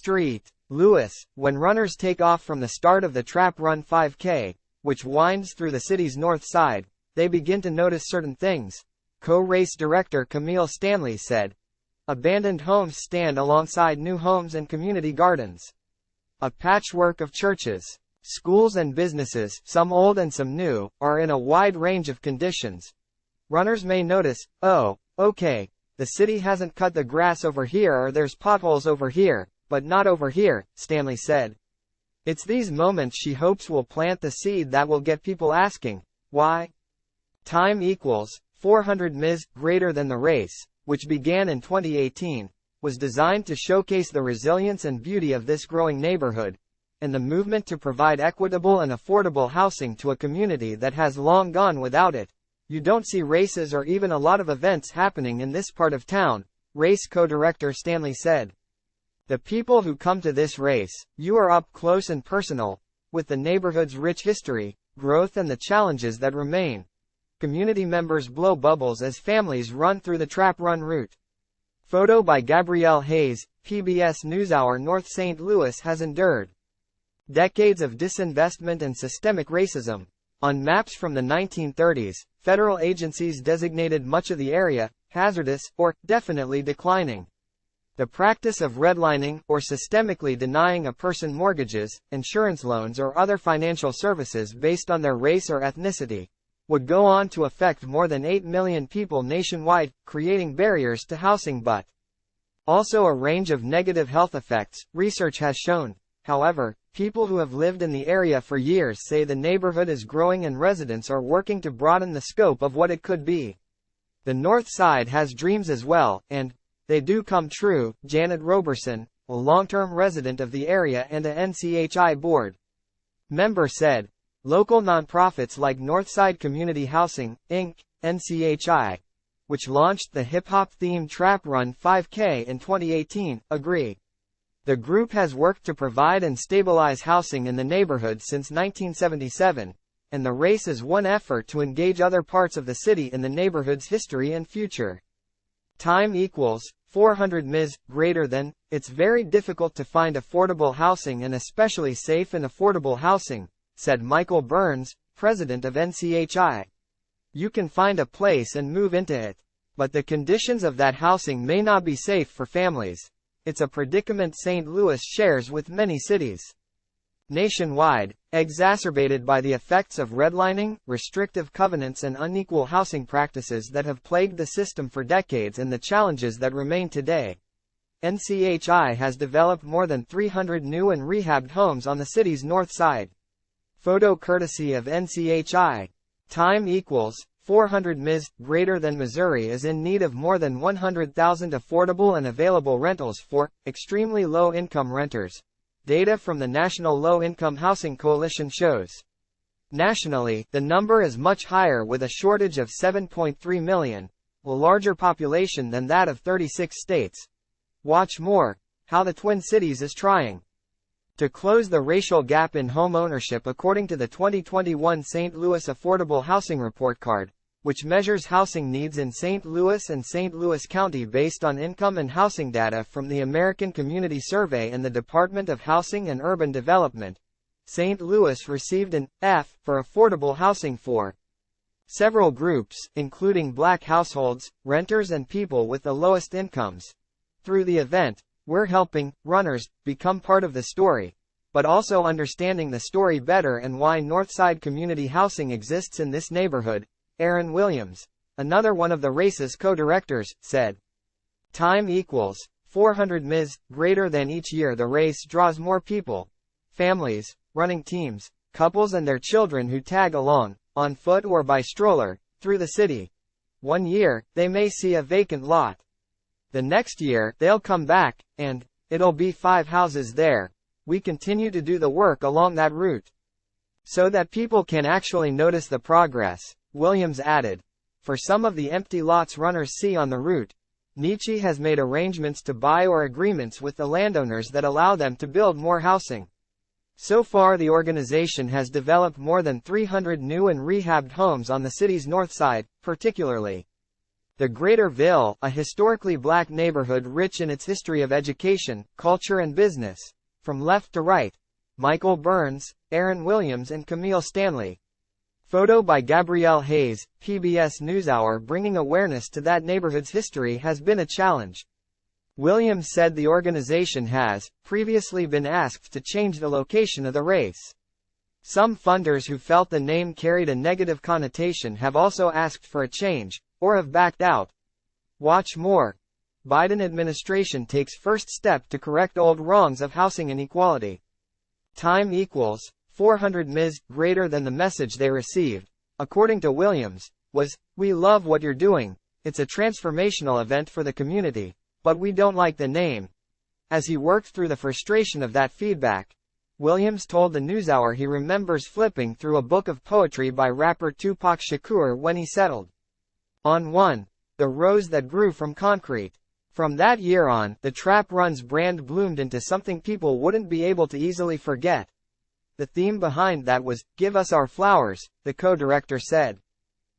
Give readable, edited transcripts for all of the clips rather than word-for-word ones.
St. Louis, when runners take off from the start of the Trap Run 5K, which winds through the city's north side, they begin to notice certain things, co-race director Kameel Stanley said. Abandoned homes stand alongside new homes and community gardens. A patchwork of churches, schools and businesses, some old and some new, are in a wide range of conditions. Runners may notice, oh, okay, the city hasn't cut the grass over here, or there's potholes over here, but not over here, Stanley said. It's these moments she hopes will plant the seed that will get people asking, why? Time equals 400 ms greater than the race, which began in 2018, was designed to showcase the resilience and beauty of this growing neighborhood, and the movement to provide equitable and affordable housing to a community that has long gone without it. You don't see races or even a lot of events happening in this part of town, race co-director Stanley said. The people who come to this race, you are up close and personal, with the neighborhood's rich history, growth and the challenges that remain. Community members blow bubbles as families run through the Trap Run route. Photo by Gabrielle Hayes, PBS NewsHour. North St. Louis has endured decades of disinvestment and systemic racism. On maps from the 1930s, federal agencies designated much of the area hazardous or definitely declining. The practice of redlining, or systemically denying a person mortgages, insurance loans or other financial services based on their race or ethnicity, would go on to affect more than 8 million people nationwide, creating barriers to housing but also a range of negative health effects, research has shown. However, people who have lived in the area for years say the neighborhood is growing and residents are working to broaden the scope of what it could be. The North Side has dreams as well, and they do come true, Janet Roberson, a long-term resident of the area and a NCHI board member said. Local nonprofits like Northside Community Housing, Inc., NCHI, which launched the hip-hop-themed Trap Run 5K in 2018, agree. The group has worked to provide and stabilize housing in the neighborhood since 1977, and the race is one effort to engage other parts of the city in the neighborhood's history and future. Time equals 400 ms greater than. It's very difficult to find affordable housing and especially safe and affordable housing, said Michael Burns, president of NCHI. You can find a place and move into it, but the conditions of that housing may not be safe for families. It's a predicament St. Louis shares with many cities nationwide, exacerbated by the effects of redlining, restrictive covenants and unequal housing practices that have plagued the system for decades and the challenges that remain today. NCHI has developed more than 300 new and rehabbed homes on the city's north side. Photo courtesy of NCHI. Time equals 400 ms greater than. Missouri is in need of more than 100,000 affordable and available rentals for extremely low-income renters. Data from the National Low-Income Housing Coalition shows. Nationally, the number is much higher with a shortage of 7.3 million, a larger population than that of 36 states. Watch more, how the Twin Cities is trying to close the racial gap in home ownership according to the 2021 St. Louis Affordable Housing Report Card, which measures housing needs in St. Louis and St. Louis County based on income and housing data from the American Community Survey and the Department of Housing and Urban Development. St. Louis received an F for affordable housing for several groups, including Black households, renters and people with the lowest incomes. Through the event, we're helping runners become part of the story, but also understanding the story better and why Northside Community Housing exists in this neighborhood, Aaron Williams, another one of the race's co-directors, said. Time equals 400 ms greater than. Each year the race draws more people, families, running teams, couples and their children who tag along, on foot or by stroller, through the city. One year, they may see a vacant lot. The next year, they'll come back, and it'll be 5 houses there. We continue to do the work along that route so that people can actually notice the progress, Williams added. For some of the empty lots runners see on the route, Nietzsche has made arrangements to buy or agreements with the landowners that allow them to build more housing. So far the organization has developed more than 300 new and rehabbed homes on the city's north side, particularly The Greater Ville, a historically black neighborhood rich in its history of education, culture and business. From left to right. Michael Burns, Aaron Williams and Kameel Stanley. Photo by Gabrielle Hayes, PBS NewsHour. Bringing awareness to that neighborhood's history has been a challenge. Williams said the organization has previously been asked to change the location of the race. Some funders who felt the name carried a negative connotation have also asked for a change, or have backed out. Watch more. Biden administration takes first step to correct old wrongs of housing inequality. Time equals 400 ms greater than the message they received, according to Williams, was, "We love what you're doing. It's a transformational event for the community, but we don't like the name." As he worked through the frustration of that feedback, Williams told the NewsHour he remembers flipping through a book of poetry by rapper Tupac Shakur when he settled on one, "The Rose That Grew from Concrete." From that year on, the Trap Run's brand bloomed into something people wouldn't be able to easily forget. The theme behind that was, "Give us our flowers," the co-director said.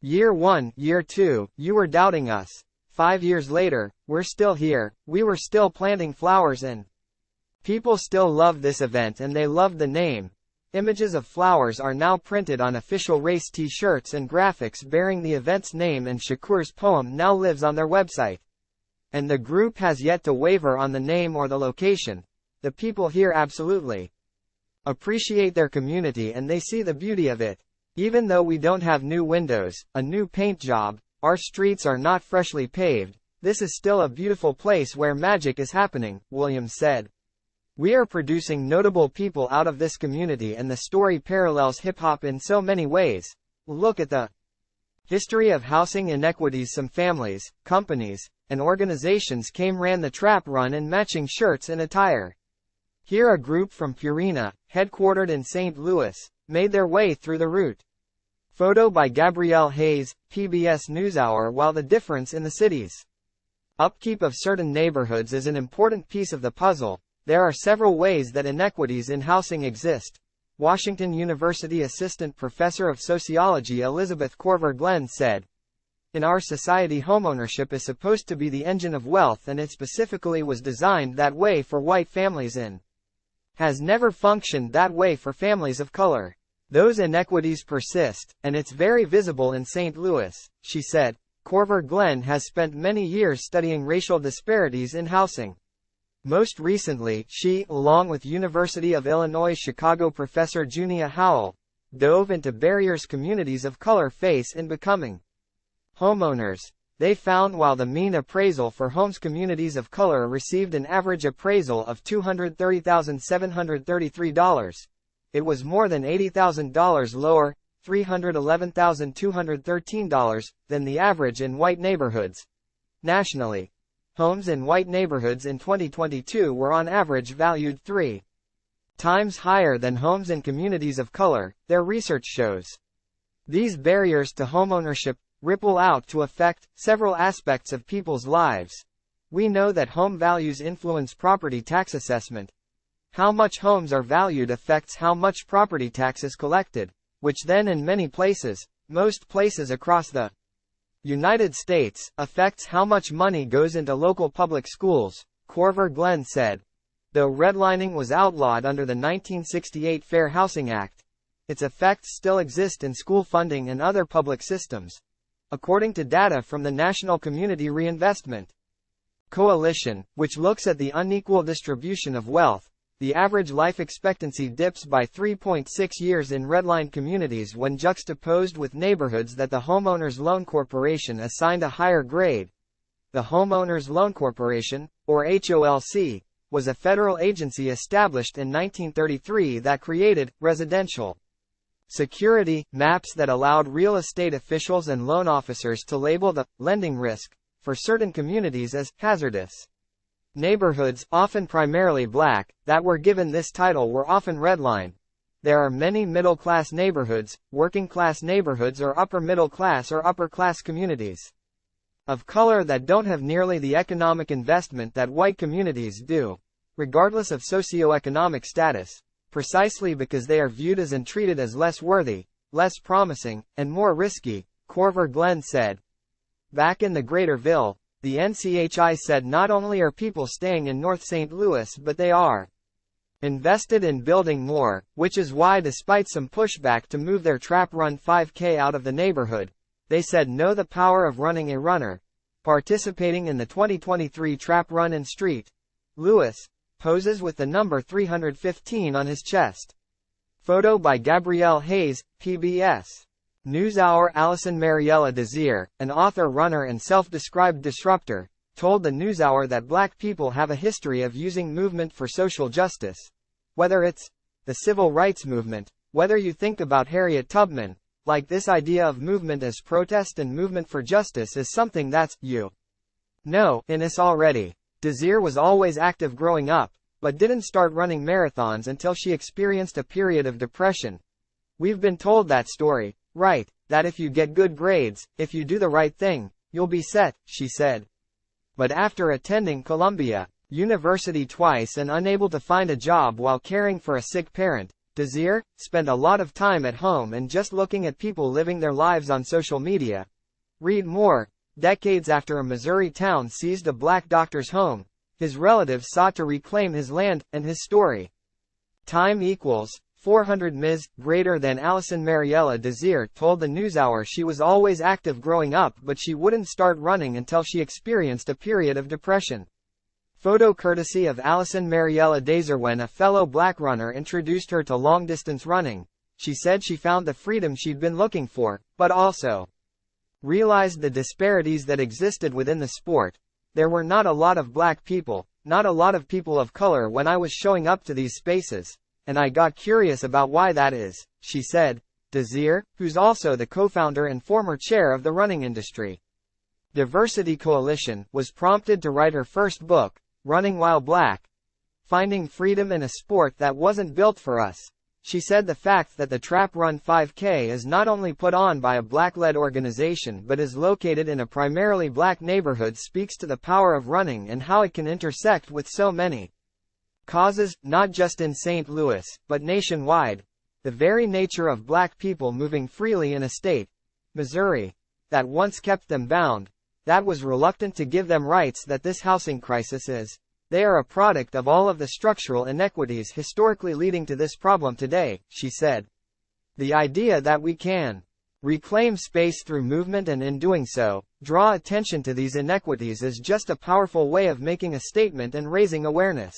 "Year 1, Year 2, you were doubting us. 5 years later, we're still here, we were still planting flowers and people still love this event and they love the name." Images of flowers are now printed on official race t-shirts and graphics bearing the event's name, and Shakur's poem now lives on their website. And the group has yet to waver on the name or the location. The people here absolutely appreciate their community and they see the beauty of it. Even though we don't have new windows, a new paint job, our streets are not freshly paved, this is still a beautiful place where magic is happening, Williams said. "We are producing notable people out of this community and the story parallels hip-hop in so many ways. Look at the history of housing inequities. Some families, companies, and organizations ran the Trap Run in matching shirts and attire. Here a group from Purina, headquartered in St. Louis, made their way through the route." Photo by Gabrielle Hayes, PBS NewsHour. While the difference in the city's upkeep of certain neighborhoods is an important piece of the puzzle, there are several ways that inequities in housing exist. Washington University Assistant Professor of Sociology Elizabeth Corver Glenn said, "In our society, homeownership is supposed to be the engine of wealth, and it specifically was designed that way for white families and has never functioned that way for families of color. Those inequities persist, and it's very visible in St. Louis," she said. Corver Glenn has spent many years studying racial disparities in housing. Most recently, she, along with University of Illinois Chicago professor Junia Howell, dove into barriers communities of color face in becoming homeowners. They found while the mean appraisal for homes communities of color received an average appraisal of $230,733, it was more than $80,000 lower, $311,213, than the average in white neighborhoods. Nationally, homes in white neighborhoods in 2022 were on average valued 3 times higher than homes in communities of color, their research shows. These barriers to homeownership ripple out to affect several aspects of people's lives. We know that home values influence property tax assessment. How much homes are valued affects how much property tax is collected, which then in many places, most places across the United States, affects how much money goes into local public schools, Corver Glenn said. Though redlining was outlawed under the 1968 Fair Housing Act, its effects still exist in school funding and other public systems, according to data from the National Community Reinvestment Coalition, which looks at the unequal distribution of wealth. The average life expectancy dips by 3.6 years in redlined communities when juxtaposed with neighborhoods that the Homeowners Loan Corporation assigned a higher grade. The Homeowners Loan Corporation, or HOLC, was a federal agency established in 1933 that created residential security maps that allowed real estate officials and loan officers to label the lending risk for certain communities as hazardous. Neighborhoods, often primarily black, that were given this title were often redlined. There are many middle-class neighborhoods, working-class neighborhoods, or upper-middle-class or upper-class communities of color that don't have nearly the economic investment that white communities do, regardless of socioeconomic status, precisely because they are viewed as and treated as less worthy, less promising, and more risky, Corver Glenn said. Back in the Greaterville, the NCHI said not only are people staying in North St. Louis but they are invested in building more, which is why despite some pushback to move their Trap Run 5K out of the neighborhood, they said no the power of running a runner, participating in the 2023 Trap Run in St. Louis, poses with the number 315 on his chest. Photo by Gabrielle Hayes, PBS NewsHour. Allison Mariella Desir, an author, runner and self-described disruptor, told the NewsHour that black people have a history of using movement for social justice. Whether it's the civil rights movement, whether you think about Harriet Tubman, like this idea of movement as protest and movement for justice is something that's, in us already. Desir was always active growing up, but didn't start running marathons until she experienced a period of depression. We've been told that story, right, that if you get good grades, if you do the right thing, you'll be set, she said. But after attending Columbia University twice and unable to find a job while caring for a sick parent, Desir spent a lot of time at home and just looking at people living their lives on social media. Read more. Decades after a Missouri town seized a black doctor's home, his relatives sought to reclaim his land, and his story. Time equals 400 Ms. greater than Allison Mariella Desir told the NewsHour she was always active growing up but she wouldn't start running until she experienced a period of depression. Photo courtesy of Allison Mariella Desir. When a fellow black runner introduced her to long-distance running, she said she found the freedom she'd been looking for, but also realized the disparities that existed within the sport. There were not a lot of black people, not a lot of people of color when I was showing up to these spaces, and I got curious about why that is, she said. Desir, who's also the co-founder and former chair of the running industry Diversity Coalition, was prompted to write her first book, Running While Black, Finding Freedom in a Sport That Wasn't Built for Us. She said the fact that the Trap Run 5K is not only put on by a black-led organization but is located in a primarily black neighborhood speaks to the power of running and how it can intersect with so many causes, not just in St. Louis, but nationwide. The very nature of black people moving freely in a state, Missouri, that once kept them bound, that was reluctant to give them rights that this housing crisis is. They are a product of all of the structural inequities historically leading to this problem today, she said. The idea that we can reclaim space through movement and in doing so, draw attention to these inequities is just a powerful way of making a statement and raising awareness.